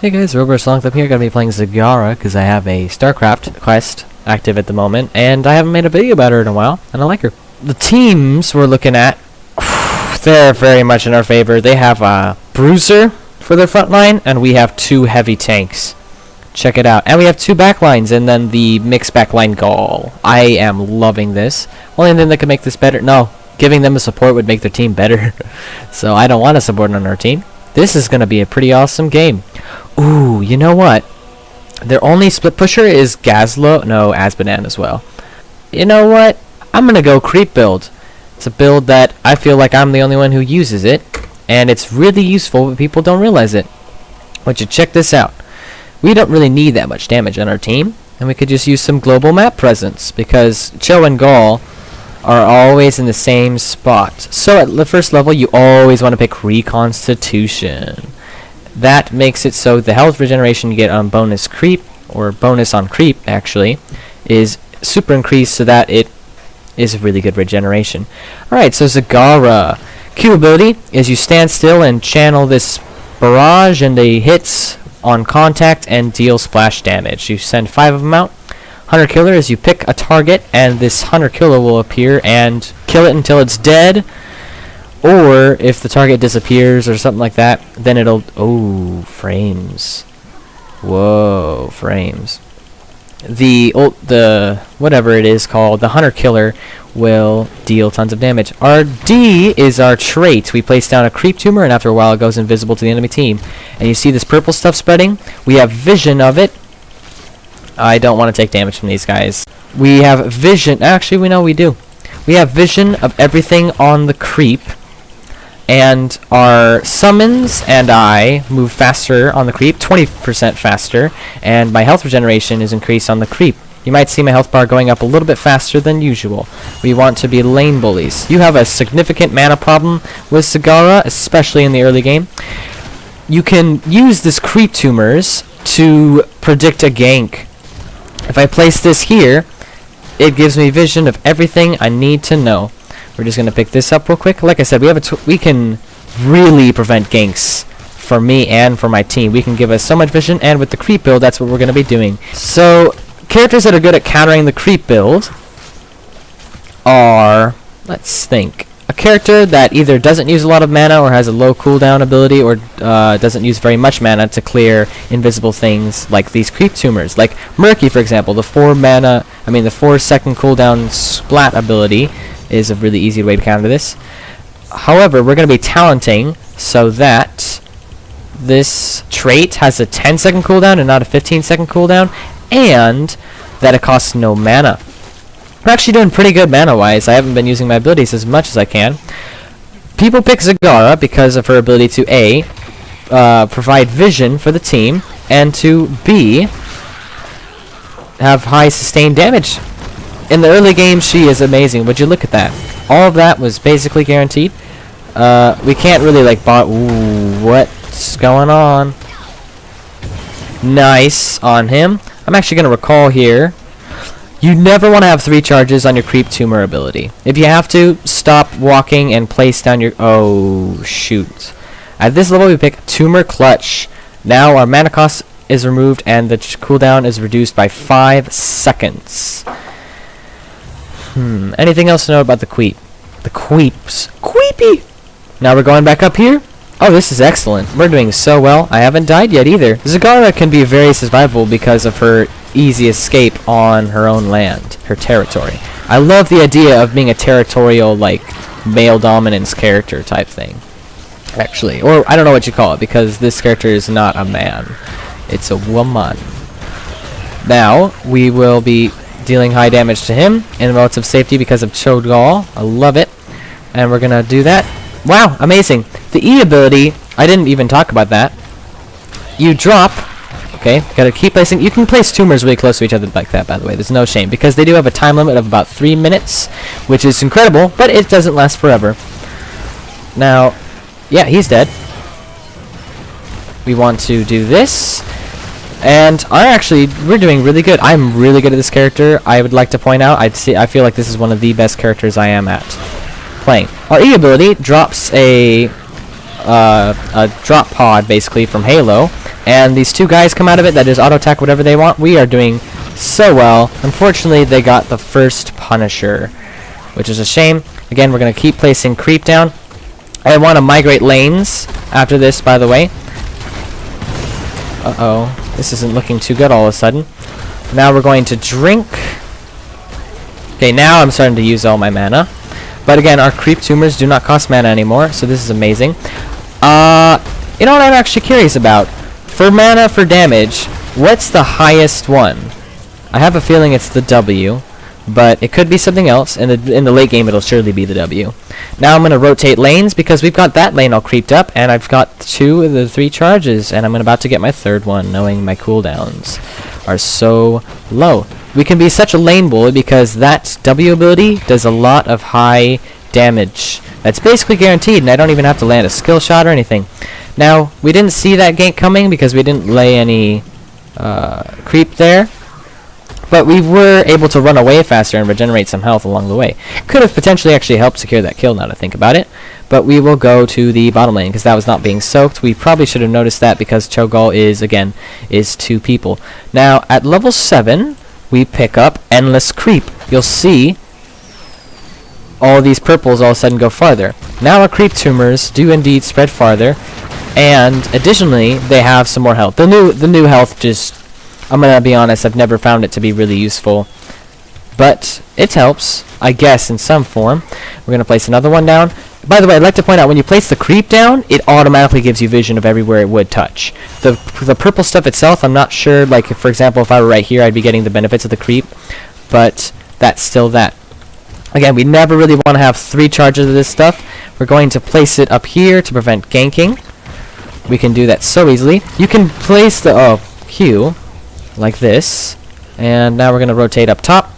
Hey guys, Robert Long up here. Gonna be playing Zagara because I have a StarCraft quest active at the moment, and I haven't made a video about her in a while, and I like her. The teams we're looking at, they're very much in our favor. They have a Bruiser for their front line, and we have 2 heavy tanks. Check it out. And we have 2 backlines, and then the mixed backline Gaul. I am loving this. Only thing that could make this better, no, giving them a support would make their team better. So I don't want a support on our team. This is gonna be a pretty awesome game. Ooh, you know what? Their only split pusher is Gazlo. No, Azbanan as well. You know what? I'm gonna go creep build. It's a build that I feel like I'm the only one who uses it, and it's really useful, but people don't realize it. But you check this out. We don't really need that much damage on our team, and we could just use some global map presence, because Cho and Gaul are always in the same spot. So at the first level, you always want to pick Reconstitution. That makes it so the health regeneration you get on bonus creep, or bonus on creep actually, is super increased so that it is a really good regeneration. Alright, so Zagara. Q ability is you stand still and channel this barrage and the hits on contact and deal splash damage. You send 5 of them out. Hunter Killer is you pick a target and this Hunter Killer will appear and kill it until it's dead. Or if the target disappears or something like that, then it'll... Oh, frames. Whoa, frames. The whatever it is called, the Hunter Killer, will deal tons of damage. Our D is our trait. We place down a creep tumor, and after a while it goes invisible to the enemy team. And you see this purple stuff spreading? We have vision of it. I don't want to take damage from these guys. We have vision. Actually, we know we do. We have vision of everything on the creep. And our summons and I move faster on the creep, 20% faster, and my health regeneration is increased on the creep. You might see my health bar going up a little bit faster than usual. We want to be lane bullies. You have a significant mana problem with Zagara, especially in the early game. You can use this creep tumors to predict a gank. If I place this here, it gives me vision of everything I need to know. We're just gonna pick this up real quick. Like I said, we can really prevent ganks for me and for my team. We can give us so much vision, and with the creep build, that's what we're gonna be doing. So characters that are good at countering the creep build are, let's think, a character that either doesn't use a lot of mana or has a low cooldown ability, or doesn't use very much mana to clear invisible things like these creep tumors. Like Murky, for example, the 4-second cooldown splat ability is a really easy way to counter this. However, we're going to be talenting so that this trait has a 10-second cooldown and not a 15-second cooldown, and that it costs no mana. We're actually doing pretty good mana-wise. I haven't been using my abilities as much as I can. People pick Zagara because of her ability to A, provide vision for the team, and to B, have high sustained damage. In the early game, she is amazing. Would you look at that? All of that was basically guaranteed. We can't really like ooh, what's going on? Nice on him. I'm actually going to recall here. You never want to have 3 charges on your creep tumor ability. If you have to, stop walking and place down your... Oh, shoot. At this level, we pick Tumor Clutch. Now our mana cost is removed and the cooldown is reduced by 5 seconds. Anything else to know about the Queep? The Queeps. Queepy! Now we're going back up here. Oh, this is excellent. We're doing so well. I haven't died yet either. Zagara can be very survivable because of her easy escape on her own land, her territory. I love the idea of being a territorial, like, male dominance character type thing. Actually. Or, I don't know what you call it, because this character is not a man. It's a woman. Now, we will be dealing high damage to him in relative safety because of Chodgal. I love it. And we're gonna do that. Wow, amazing. The E ability, I didn't even talk about that. You drop, okay, gotta keep placing, you can place tumors really close to each other like that, by the way, there's no shame, because they do have a time limit of about 3 minutes, which is incredible, but it doesn't last forever. Now, yeah, he's dead. We want to do this. And we're doing really good. I'm really good at this character. I would like to point out, I feel like this is one of the best characters I am at playing. Our E ability drops a a drop pod, basically, from Halo. And these two guys come out of it that just auto-attack whatever they want. We are doing so well. Unfortunately, they got the first Punisher, which is a shame. Again, we're going to keep placing creep down. I want to migrate lanes after this, by the way. Uh-oh. This isn't looking too good all of a sudden. Now we're going to drink. Okay, now I'm starting to use all my mana. But again, our creep tumors do not cost mana anymore, so this is amazing. You know what I'm actually curious about? For mana, for damage, what's the highest one? I have a feeling it's the W, but it could be something else. In the late game, it'll surely be the W. Now I'm going to rotate lanes because we've got that lane all creeped up, and I've got 2 of the 3 charges, and I'm about to get my 3rd one, knowing my cooldowns are so low. We can be such a lane bully because that W ability does a lot of high damage. That's basically guaranteed, and I don't even have to land a skill shot or anything. Now, we didn't see that gank coming because we didn't lay any creep there. But we were able to run away faster and regenerate some health along the way. Could have potentially actually helped secure that kill now to think about it. But we will go to the bottom lane because that was not being soaked. We probably should have noticed that because Cho'Gall is 2 people. Now, at level 7, we pick up Endless Creep. You'll see all these purples all of a sudden go farther. Now our creep tumors do indeed spread farther, and additionally they have some more health. The new health just, I'm gonna be honest, I've never found it to be really useful, but it helps, I guess, in some form. We're gonna place another one down. By the way, I'd like to point out, when you place the creep down, it automatically gives you vision of everywhere it would touch. The purple stuff itself, I'm not sure, like, if, for example, if I were right here, I'd be getting the benefits of the creep, but that's still that. Again, we never really want to have 3 charges of this stuff. We're going to place it up here to prevent ganking. We can do that so easily. You can place the Q like this, and now we're going to rotate up top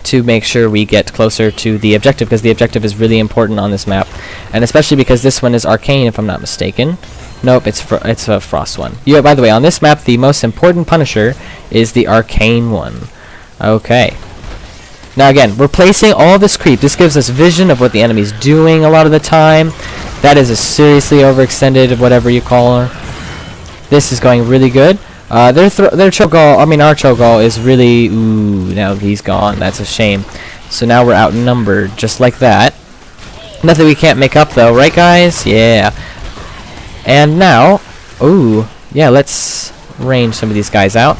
to make sure we get closer to the objective, because the objective is really important on this map, and especially because this one is arcane, if I'm not mistaken. Nope, it's a frost one. Yeah, by the way, on this map, the most important Punisher is the arcane one. Okay. Now again, we're placing all this creep. This gives us vision of what the enemy's doing a lot of the time. That is a seriously overextended, whatever you call her. This is going really good. Their Cho'Gall, our Cho'Gall is really... Ooh, now he's gone. That's a shame. So now we're outnumbered, just like that. Nothing we can't make up, though. Right, guys? Yeah. And now... Ooh. Yeah, let's range some of these guys out.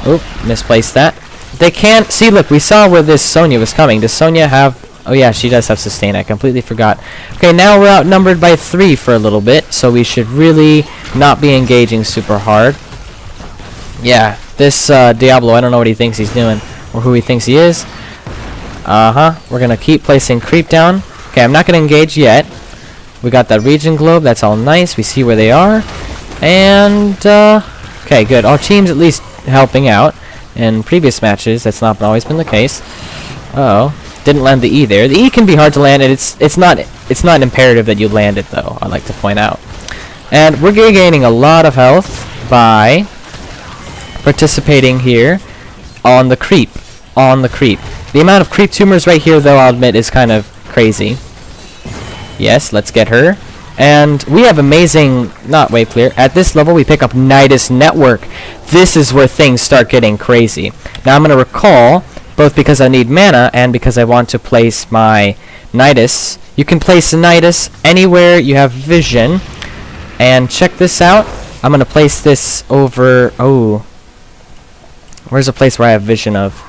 Oop, misplaced that. They can't... See, look, we saw where this Sonya was coming. Does Sonya have... Oh, yeah, she does have sustain. I completely forgot. Okay, now we're outnumbered by 3 for a little bit, so we should really not be engaging super hard. Yeah, this Diablo, I don't know what he thinks he's doing, or who he thinks he is. We're going to keep placing creep down. Okay, I'm not going to engage yet. We got that region globe. That's all nice. We see where they are. And, okay, good. Our team's at least helping out. In previous matches, that's not always been the case. Uh-oh. Didn't land the E there. The E can be hard to land, and it's not imperative that you land it, though, I'd like to point out. And we're gaining a lot of health by participating here on the creep. The amount of creep tumors right here, though, I'll admit, is kind of crazy. Yes, let's get her. And we have amazing... Not wave clear. At this level, we pick up Nidus Network. This is where things start getting crazy. Now, I'm going to recall, both because I need mana and because I want to place my Nidus. You can place a Nidus anywhere you have vision. And check this out. I'm going to place this over... Oh. Where's a place where I have vision of?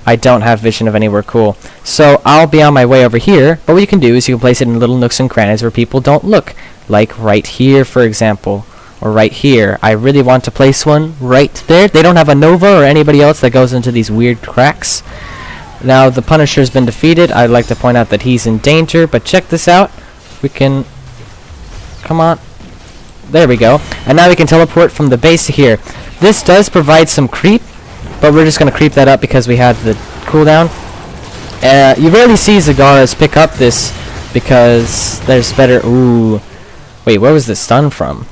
I don't have vision of anywhere cool. So I'll be on my way over here, but what you can do is you can place it in little nooks and crannies where people don't look. Like right here, for example. Or right here. I really want to place one right there. They don't have a Nova or anybody else that goes into these weird cracks. Now the Punisher's been defeated. I'd like to point out that he's in danger, but check this out. We can... Come on. There we go. And now we can teleport from the base to here. This does provide some creep, but we're just going to creep that up because we have the cooldown. You rarely see Zagaras pick up this because there's better... Ooh. Wait, where was this stun from?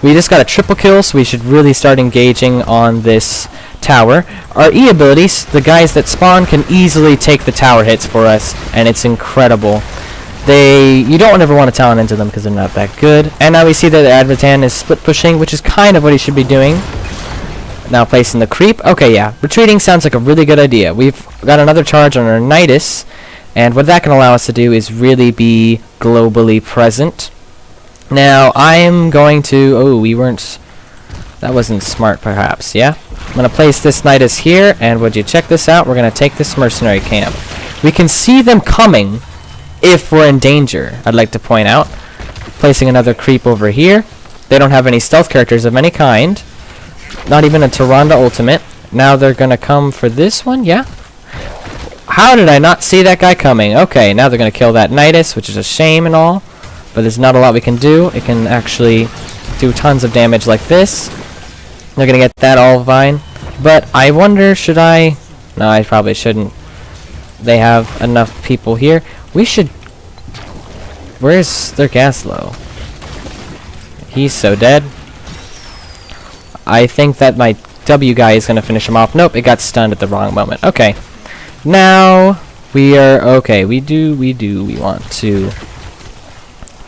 We just got a triple kill, so we should really start engaging on this tower. Our E abilities, the guys that spawn, can easily take the tower hits for us, and it's incredible. You don't ever want to talent into them because they're not that good. And now we see that the Advatan is split pushing, which is kind of what he should be doing. Now placing the creep. Okay, yeah. Retreating sounds like a really good idea. We've got another charge on our Nidus. And what that can allow us to do is really be globally present. Now, I am going to... Oh, we weren't... That wasn't smart, perhaps, yeah? I'm going to place this Nidus here, and would you check this out? We're going to take this mercenary camp. We can see them coming if we're in danger, I'd like to point out. Placing another creep over here. They don't have any stealth characters of any kind. Not even a Tyrande ultimate. Now they're going to come for this one, yeah? How did I not see that guy coming? Okay, now they're going to kill that Nidus, which is a shame and all. But there's not a lot we can do. It can actually do tons of damage like this. They're going to get that all fine. But I wonder, should I... No, I probably shouldn't. They have enough people here. We should... Where's their Gaslow? He's so dead. I think that my W guy is going to finish him off. Nope, it got stunned at the wrong moment. Okay. Now, we are... Okay, we want to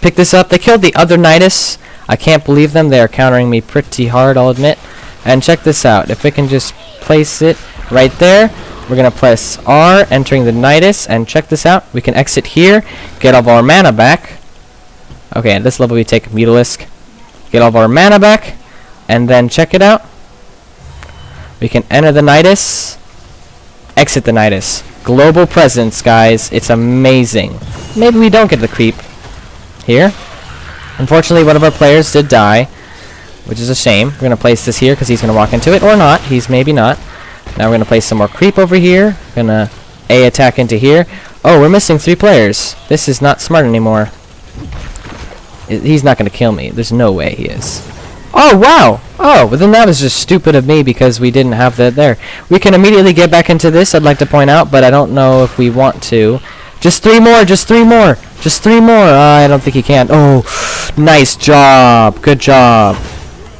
pick this up. They killed the other Nidus. I can't believe them. They are countering me pretty hard, I'll admit. And check this out. If we can just place it right there, we're going to press R, entering the Nidus, and check this out. We can exit here, get all of our mana back. Okay, at this level we take Mutalisk, get all of our mana back, and then check it out. We can enter the Nidus, exit the Nidus. Global presence, guys. It's amazing. Maybe we don't get the creep here. Unfortunately, one of our players did die, which is a shame. We're going to place this here because he's going to walk into it, or not. He's maybe not. Now we're going to place some more creep over here. Going to A attack into here. Oh, we're missing 3 players. This is not smart anymore. He's not going to kill me. There's no way he is. Oh, wow! Oh, but then that was just stupid of me because we didn't have that there. We can immediately get back into this, I'd like to point out, but I don't know if we want to. Just 3 more! Just 3 more! Just 3 more! I don't think he can. Oh, nice job! Good job!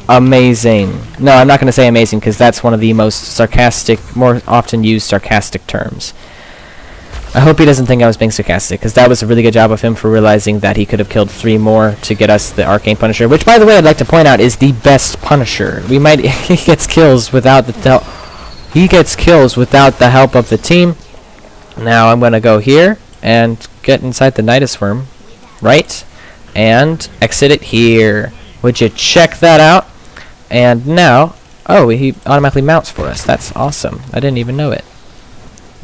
Amazing. No, I'm not going to say amazing because that's one of the most sarcastic, more often used sarcastic terms. I hope he doesn't think I was being sarcastic, because that was a really good job of him for realizing that he could have killed 3 more to get us the Arcane Punisher, which, by the way, I'd like to point out is the best Punisher. We might he gets kills without the help of the team. Now I'm going to go here and get inside the Nidus Worm, right? And exit it here. Would you check that out? And now, oh, he automatically mounts for us. That's awesome. I didn't even know it.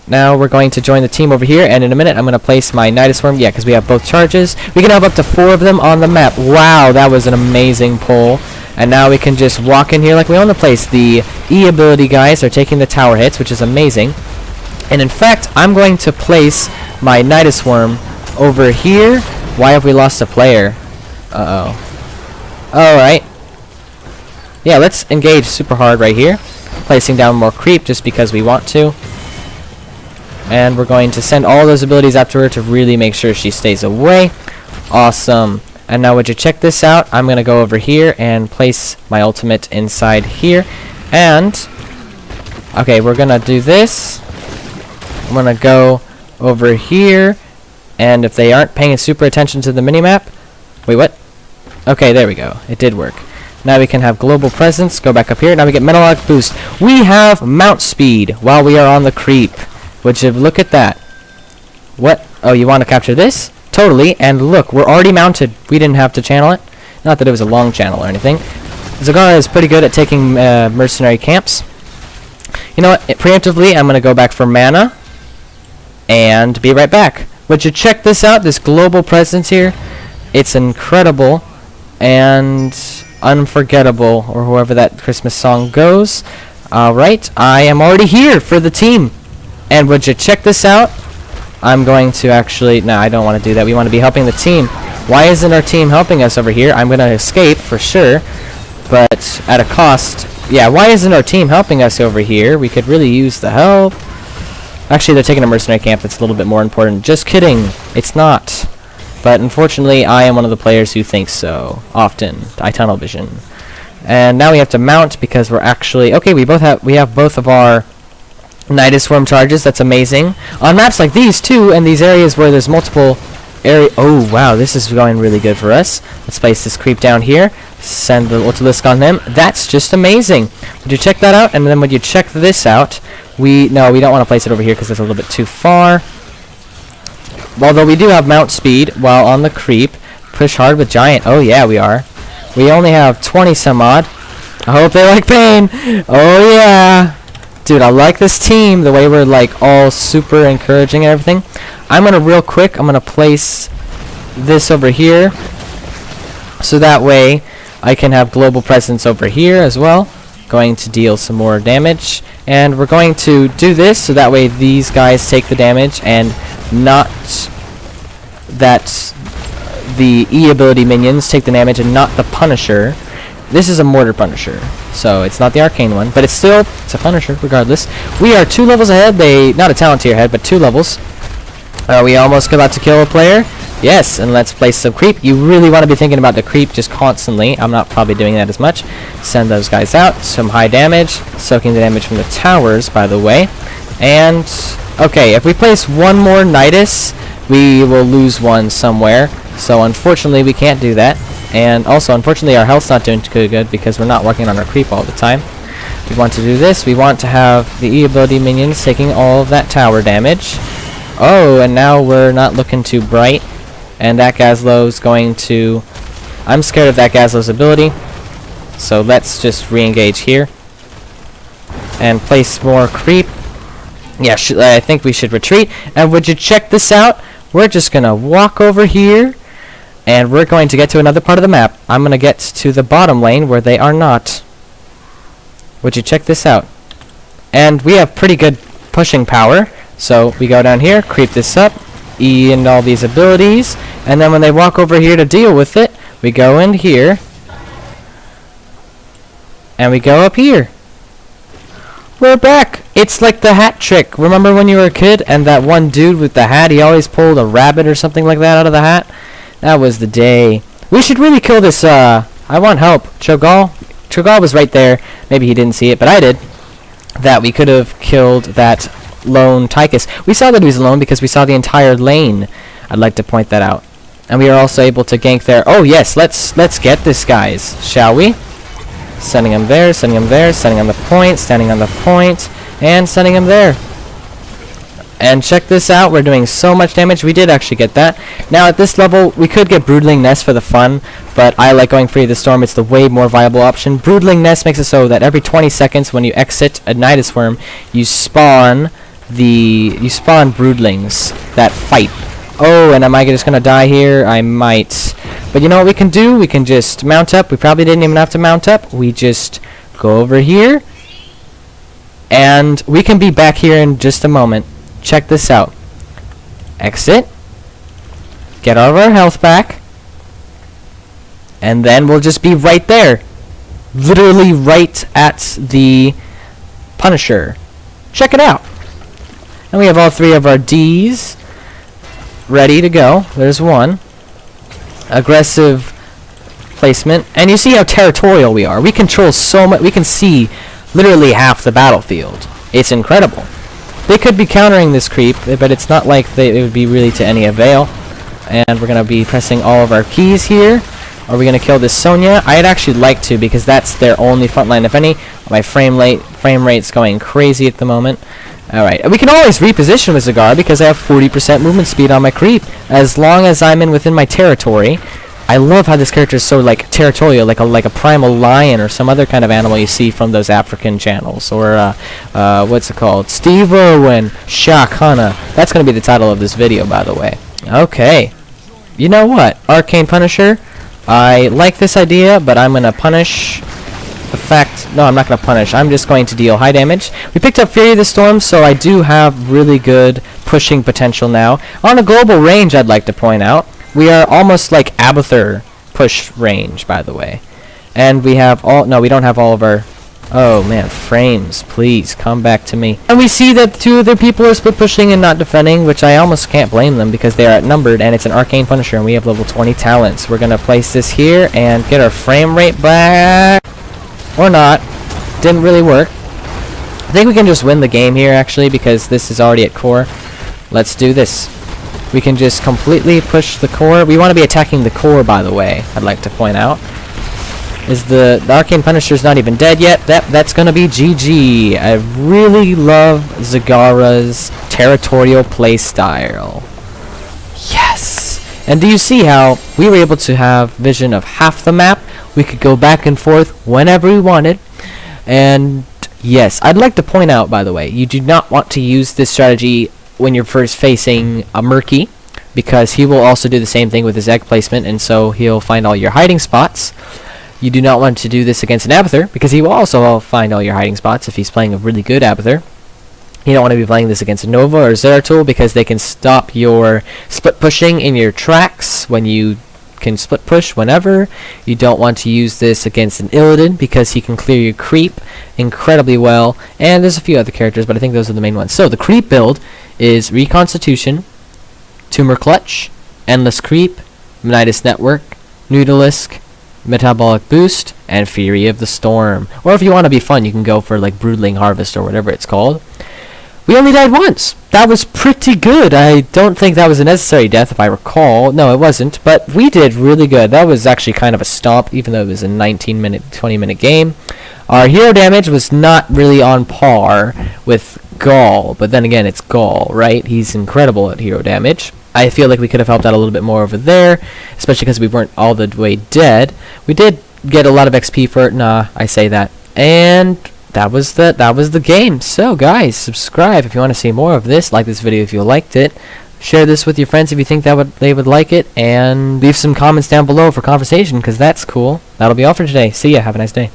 Now we're going to join the team over here, and in a minute I'm going to place my Nidus Worm. Yeah, because we have both charges. We can have up to 4 of them on the map. Wow, that was an amazing pull. And now we can just walk in here like we own the place. The E ability guys are taking the tower hits, which is amazing. And in fact, I'm going to place my Nidus Worm over here. Why have we lost a player? Uh-oh. Alright. Yeah, let's engage super hard right here. Placing down more creep just because we want to. And we're going to send all those abilities after her to really make sure she stays away. Awesome. And now would you check this out? I'm going to go over here and place my ultimate inside here. And, okay, we're going to do this. I'm going to go over here. And if they aren't paying super attention to the minimap... Wait, what? Okay, there we go. It did work. Now we can have global presence. Go back up here. Now we get Menelog boost. We have mount speed while we are on the creep. Would you look at that? What? Oh, you want to capture this? Totally. And look, we're already mounted. We didn't have to channel it. Not that it was a long channel or anything. Zagara is pretty good at taking mercenary camps. You know what? Preemptively, I'm going to go back for mana. And be right back. Would you check this out? This global presence here. It's incredible. And unforgettable. Or however that Christmas song goes. Alright. I am already here for the team. And would you check this out? I'm going to actually... No, I don't want to do that. We want to be helping the team. Why isn't our team helping us over here? I'm going to escape for sure. But at a cost. Yeah, why isn't our team helping us over here? We could really use the help. Actually, they're taking a mercenary camp. That's a little bit more important. Just kidding. It's not. But unfortunately, I am one of the players who thinks so. Often. I tunnel vision. And now we have to mount because we're actually... Okay, we have both of our... Nidus Worm charges, that's amazing. On maps like these, too, and these areas where there's multiple area. Oh, wow, this is going really good for us. Let's place this creep down here. Send the Ultalisk on them. That's just amazing. Would you check that out? And then would you check this out? No, we don't want to place it over here because it's a little bit too far. Although we do have mount speed while on the creep. Push hard with giant. Oh, yeah, we are. We only have 20 some odd. I hope they like pain. Oh, yeah. Dude, I like this team, the way we're like all super encouraging and everything. I'm gonna real quick, I'm gonna place this over here, so that way I can have global presence over here as well. Going to deal some more damage, and we're going to do this so that way these guys take the damage and not that the E ability minions take the damage and not the Punisher. This is a Mortar Punisher, so it's not the Arcane one, but it's a Punisher regardless. We are 2 levels ahead. Not a talent tier ahead, but 2 levels. Are we almost about to kill a player? Yes, and let's place some creep. You really want to be thinking about the creep just constantly. I'm not probably doing that as much. Send those guys out. Some high damage. Soaking the damage from the towers, by the way. And, okay, if we place one more Nidus, we will lose one somewhere. So, unfortunately, we can't do that. And also, unfortunately, our health's not doing too good because we're not working on our creep all the time. We want to do this. We want to have the E ability minions taking all of that tower damage. Oh, and now we're not looking too bright. And that Gazlow's going to... I'm scared of that Gazlow's ability. So let's just re-engage here. And place more creep. Yeah, I think we should retreat. And would you check this out? We're just going to walk over here. And we're going to get to another part of the map. I'm going to get to the bottom lane where they are not. Would you check this out? And we have pretty good pushing power. So we go down here, creep this up, E and all these abilities. And then when they walk over here to deal with it, we go in here. And we go up here. We're back! It's like the hat trick. Remember when you were a kid and that one dude with the hat, he always pulled a rabbit or something like that out of the hat? That was the day. We should really kill this, I want help. Cho'Gall? Cho'Gall was right there. Maybe he didn't see it, but I did. That we could have killed that lone Tychus. We saw that he was alone because we saw the entire lane. I'd like to point that out. And we are also able to gank there. Oh, yes, let's get this, guys. Shall we? Sending him there, sending him there, sending on the point, standing on the point, and sending him there. And check this out, we're doing so much damage. We did actually get that. Now at this level, we could get Broodling Nest for the fun, but I like going Free of the Storm. It's the way more viable option. Broodling Nest makes it so that every 20 seconds when you exit a Nidus Worm, you spawn broodlings that fight. Oh, and am I just gonna die here? I might. But you know what we can do? We can just mount up. We probably didn't even have to mount up. We just go over here. And we can be back here in just a moment. Check this out. Exit. Get all of our health back. And then we'll just be right there. Literally right at the Punisher. Check it out. And we have all 3 of our Ds ready to go. There's one. Aggressive placement. And you see how territorial we are. We control so much. We can see literally half the battlefield. It's incredible. They could be countering this creep, but it's not like it would be really to any avail. And we're going to be pressing all of our keys here. Are we going to kill this Sonya? I'd actually like to because that's their only front line, if any. My frame rate's going crazy at the moment. Alright, we can always reposition with Zagara because I have 40% movement speed on my creep. As long as I'm within my territory. I love how this character is so like territorial, like a primal lion or some other kind of animal you see from those African channels. Or, what's it called? Steve-O and Shaq Hana. That's going to be the title of this video, by the way. Okay. You know what? Arcane Punisher. I like this idea, but I'm going to punish the fact... No, I'm not going to punish. I'm just going to deal high damage. We picked up Fury of the Storm, so I do have really good pushing potential now. On a global range, I'd like to point out. We are almost like Abathur push range, by the way. And we have all... No, we don't have all of our... Oh, man. Frames, please, come back to me. And we see that 2 other people are split pushing and not defending, which I almost can't blame them because they are outnumbered, and it's an Arcane Punisher, and we have level 20 talents. We're going to place this here and get our frame rate back. Or not. Didn't really work. I think we can just win the game here, actually, because this is already at core. Let's do this. we can just completely push the core. We want to be attacking the core, by the way, I'd like to point out. Is the Arcane Punisher's not even dead yet? That's gonna be GG. I really love Zagara's territorial playstyle. Yes! And do you see how we were able to have vision of half the map? We could go back and forth whenever we wanted. And yes, I'd like to point out, by the way, you do not want to use this strategy when you're first facing a Murky, because he will also do the same thing with his egg placement, and so he'll find all your hiding spots. You do not want to do this against an Abathur, because he will also find all your hiding spots if he's playing a really good Abathur. You don't want to be playing this against a Nova or Zeratul, because they can stop your split pushing in your tracks when you can split push whenever. You don't want to use this against an Illidan, because he can clear your creep incredibly well. And there's a few other characters, but I think those are the main ones. So the creep build is Reconstitution, Tumor Clutch, Endless Creep, Menitis Network, Noodleisk, Metabolic Boost, and Fury of the Storm. Or if you want to be fun, you can go for like Broodling Harvest or whatever it's called. We only died once. That was pretty good. I don't think that was a necessary death, if I recall. No, it wasn't. But we did really good. That was actually kind of a stomp, even though it was a 19-minute, 20-minute game. Our hero damage was not really on par with Gaul. But then again, it's Gaul, right? He's incredible at hero damage. I feel like we could have helped out a little bit more over there, especially because we weren't all the way dead. We did get a lot of XP for it. Nah, I say that. And that was the game. So guys, subscribe if you want to see more of this. Like this video if you liked it. Share this with your friends if you think they would like it, and leave some comments down below for conversation, because that's cool. That'll be all for today. See ya. Have a nice day.